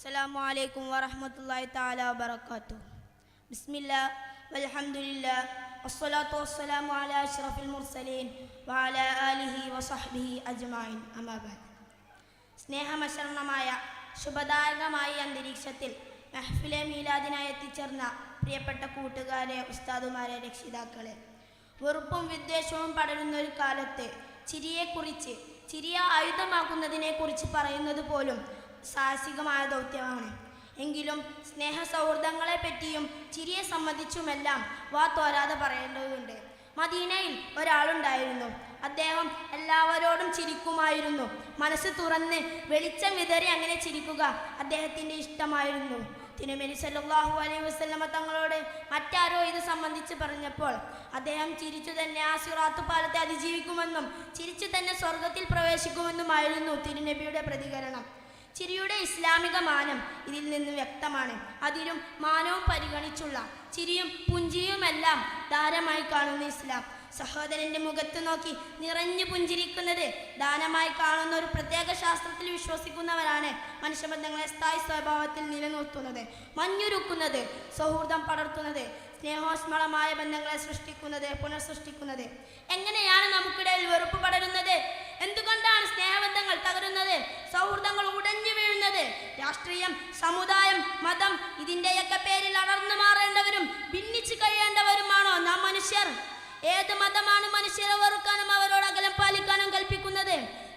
السلام عليكم ورحمة الله تعالى وبركاته. بسم الله والحمد لله والصلاة والسلام على أشرف المرسلين وعلى آله وصحبه أجمعين. أما بعد. സ്നേഹമശരണമായ ശുഭദായകമായ അന്തരീക്ഷത്തിൽ മഹ്ഫിലെ മീലാദിനായി എത്തിച്ചേർന്ന പ്രിയപ്പെട്ട കൂട്ടുകാരെ, ഉസ്താദുമാരെ, രക്ഷിതാക്കളെ, വെറുപ്പും വിദ്വേഷവും പടരുന്ന ഒരു കാലത്ത് ചിരിയെ ആയുധമാക്കുന്നതിനെക്കുറിച്ച് പറയുന്നത് പോലും സാഹസികമായ ദൗത്യമാണ്. എങ്കിലും സ്നേഹ സൗഹൃദങ്ങളെ പറ്റിയും ചിരിയെ സംബന്ധിച്ചുമെല്ലാം തോരാതെ പറയേണ്ടതുണ്ട്. മദീനയിൽ ഒരാളുണ്ടായിരുന്നു. അദ്ദേഹം എല്ലാവരോടും ചിരിക്കുമായിരുന്നു. മനസ്സ് തുറന്ന് വെളിച്ചം വിതറി അങ്ങനെ ചിരിക്കുക അദ്ദേഹത്തിൻ്റെ ഇഷ്ടമായിരുന്നു. തിരുമേനി സല്ലല്ലാഹു അലൈഹി വസല്ലമ തങ്ങളോട് മറ്റാരോ ഇത് സംബന്ധിച്ച് പറഞ്ഞപ്പോൾ അദ്ദേഹം ചിരിച്ചു തന്നെ ആ സിറാത്ത് പാലത്തെ അതിജീവിക്കുമെന്നും ചിരിച്ചു തന്നെ സ്വർഗത്തിൽ പ്രവേശിക്കുമെന്നുമായിരുന്നു തിരുനബിയുടെ പ്രതികരണം. ചിരിയുടെ ഇസ്ലാമിക മാനം ഇതിൽ നിന്ന് വ്യക്തമാണ്. അതിലും മാനവും പരിഗണിച്ചുള്ള ചിരിയും പുഞ്ചിരിയുമെല്ലാം ദാനമായി കാണുന്ന ഇസ്ലാം സഹോദരന്റെ മുഖത്ത് നോക്കി നിറഞ്ഞു പുഞ്ചിരിക്കുന്നത് ദാനമായി കാണുന്ന ഒരു പ്രത്യേക ശാസ്ത്രത്തിൽ വിശ്വസിക്കുന്നവരാണ് മനുഷ്യബന്ധങ്ങളെ സ്ഥായി സ്വഭാവത്തിൽ നിലനിർത്തുന്നത്, മഞ്ഞുരുക്കുന്നത്, സൗഹൃദം പടർത്തുന്നത്, സ്നേഹോഷ്മളമായ ബന്ധങ്ങളെ സൃഷ്ടിക്കുന്നത്, പുനഃസൃഷ്ടിക്കുന്നത്. എങ്ങനെയാണ് നമുക്കിടയിൽ വെറുപ്പ് പടരുന്നത്? എന്തുകൊണ്ടാണ് സ്നേഹബന്ധങ്ങൾ തകരുന്നത്, സൗഹൃദങ്ങൾ ഉടഞ്ഞു വീഴുന്നത്? രാഷ്ട്രീയം, സമുദായം, മതം ഇതിൻ്റെയൊക്കെ പേരിൽ അടർന്നു മാറേണ്ടവരും ഭിന്നിച്ചു കഴിയേണ്ടവരുമാണോ നാം മനുഷ്യർ? ഏത് മതമാണ് മനുഷ്യരെ വെറുക്കാനും അവരോട് അകലം പാലിക്കാനും കൽപ്പിക്കുന്നത്?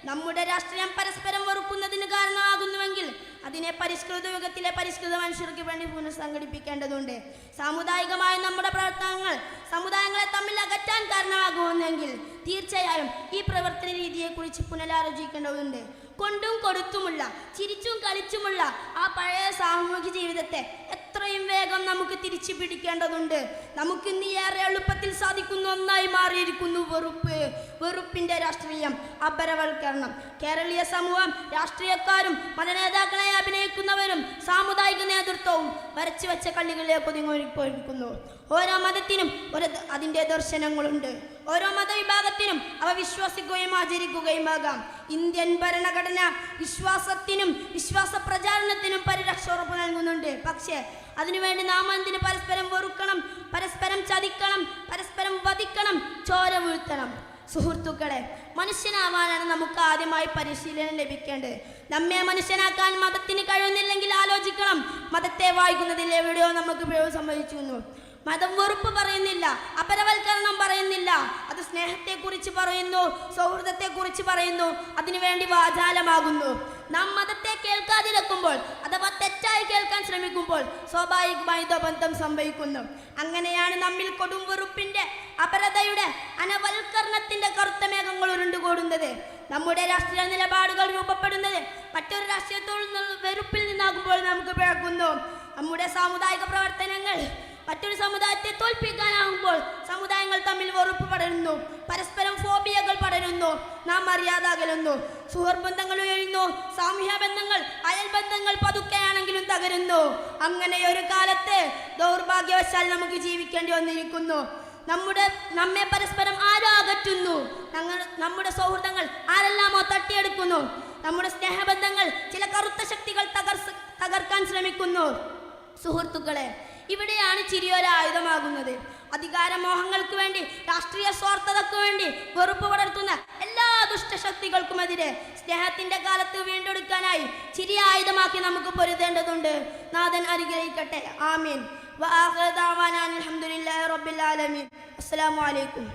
നമ്മുടെ രാഷ്ട്രീയം പരസ്പരം വെറുക്കുന്നതിന് കാരണമാകുന്നുവെങ്കിൽ അതിനെ പരിഷ്കൃത യുഗത്തിലെ പരിഷ്കൃത മനുഷ്യർക്ക് വേണ്ടി പുനഃസംഘടിപ്പിക്കേണ്ടതുണ്ട്. സാമുദായികമായ നമ്മുടെ പ്രവർത്തനങ്ങൾ സമുദായങ്ങളെ തമ്മിൽ അകറ്റാൻ കാരണമാകുമെന്നെങ്കിൽ തീർച്ചയായും ഈ പ്രവർത്തന രീതിയെക്കുറിച്ച് പുനരാലോചിക്കേണ്ടതുണ്ട്. കൊണ്ടും കൊടുത്തുമുള്ള, ചിരിച്ചും കളിച്ചുമുള്ള ആ പഴയ സാമൂഹിക ജീവിതത്തെ എത്രയും വേഗം നമുക്ക് തിരിച്ചു പിടിക്കേണ്ടതുണ്ട്. നമുക്കിന്ന് ഏറെ എളുപ്പത്തിൽ സാധിക്കുന്ന ഒന്നായി മാറിയിരിക്കുന്നു വെറുപ്പിന്റെ രാഷ്ട്രീയം, അപരവൽക്കരണം. കേരളീയ സമൂഹം രാഷ്ട്രീയക്കാരും മതനേതാക്കളെ അഭിനയിക്കുന്നവരും സാമുദായിക നേതൃത്വവും വരച്ചു വെച്ച കള്ളികളിലേക്ക് ഒതുങ്ങിപ്പോയിരിക്കുന്നു. ഓരോ മതത്തിനും അതിൻ്റെ ദർശനങ്ങളുണ്ട്. ഓരോ മതവിഭാഗത്തിനും അവ വിശ്വസിക്കുകയും ആചരിക്കുകയും ആകാം. ഇന്ത്യൻ ഭരണഘടന വിശ്വാസത്തിനും വിശ്വാസ പ്രചാരണത്തിനും പരിരക്ഷ ഉറപ്പ് നൽകുന്നുണ്ട്. പക്ഷേ അതിനുവേണ്ടി നാം എന്തിന് പരസ്പരം വെറുക്കണം, പരസ്പരം ചതിക്കണം, പരസ്പരം വധിക്കണം, ചോര വീഴ്ത്തണം? സുഹൃത്തുക്കളെ, മനുഷ്യനാവാനാണ് നമുക്ക് ആദ്യമായി പരിശീലനം ലഭിക്കേണ്ടത്. നമ്മെ മനുഷ്യനാക്കാൻ മതത്തിന് കഴിയുന്നില്ലെങ്കിൽ ആലോചിക്കണം. മതത്തെ വായിക്കുന്നതിൽ എവിടെയോ നമുക്ക് പിഴവ് സംഭവിച്ചിരുന്നു. മതം വെറുപ്പ് പറയുന്നില്ല, അപരവൽക്കരണം പറയുന്നില്ല. അത് സ്നേഹത്തെക്കുറിച്ച് പറയുന്നു, സൗഹൃദത്തെക്കുറിച്ച് പറയുന്നു. അതിനുവേണ്ടി വാചാലമാകുന്നു. നാം മതത്തെ കേൾക്കാതിരിക്കുമ്പോൾ അഥവാ തെറ്റായി കേൾക്കാൻ ശ്രമിക്കുമ്പോൾ സ്വാഭാവികമായി ബന്ധം സംഭവിക്കുന്നു. അങ്ങനെയാണ് നമ്മിൽ കൊടും വെറുപ്പിന്റെ, അപരതയുടെ, അനവൽക്കരണത്തിന്റെ കറുത്ത മേഘങ്ങൾ ഉരുണ്ടുകൂടുന്നത്. നമ്മുടെ രാഷ്ട്രീയ നിലപാടുകൾ രൂപപ്പെടുന്നത് മറ്റൊരു രാഷ്ട്രീയത്തോട് വെറുപ്പിൽ നിന്നാകുമ്പോൾ നമുക്ക് പിഴക്കുന്നു. നമ്മുടെ സാമുദായിക പ്രവർത്തനങ്ങൾ മറ്റൊരു സമുദായത്തെ തോൽപ്പിക്കാനാകുമ്പോൾ സമുദായങ്ങൾ തമ്മിൽ വെറുപ്പ് പടരുന്നു, പരസ്പരം ഫോബിയകൾ പടരുന്നു, നാം അറിയാതെ അകലുന്നു, സുഹൃബന്ധങ്ങൾ ഉയരുന്നു, സാമൂഹ്യ ബന്ധങ്ങൾ, അയൽബന്ധങ്ങൾ പതുക്കെയാണെങ്കിലും തകരുന്നു. അങ്ങനെ ഒരു കാലത്ത് ദൗർഭാഗ്യവശാൽ നമുക്ക് ജീവിക്കേണ്ടി വന്നിരിക്കുന്നു. നമ്മെ പരസ്പരം ആരോ അകറ്റുന്നു, നമ്മുടെ സൗഹൃദങ്ങൾ ആരെല്ലാമോ തട്ടിയെടുക്കുന്നു, നമ്മുടെ സ്നേഹബന്ധങ്ങൾ ചില കറുത്ത ശക്തികൾ തകർക്കാൻ ശ്രമിക്കുന്നു. സുഹൃത്തുക്കളെ, ഇവിടെയാണ് ചിരി ഒരു ആയുധമാകുന്നത്. അധികാരമോഹങ്ങൾക്ക് വേണ്ടി, രാഷ്ട്രീയ സ്വാർത്ഥതയ്ക്ക് വേണ്ടി വെറുപ്പ് പടർത്തുന്ന എല്ലാ ദുഷ്ടശക്തികൾക്കുമെതിരെ സ്നേഹത്തിന്റെ കാലത്ത് വീണ്ടെടുക്കാനായി ചിരി ആയുധമാക്കി നമുക്ക് പൊരുതേണ്ടതുണ്ട്. നാഥൻ അനുഗ്രഹിക്കട്ടെ. ആമീൻ. വആഖിറു ദഅവാനാ അൽഹംദുലില്ലാഹി റബ്ബിൽ ആലമീൻ. അസ്സലാമു അലൈക്കും.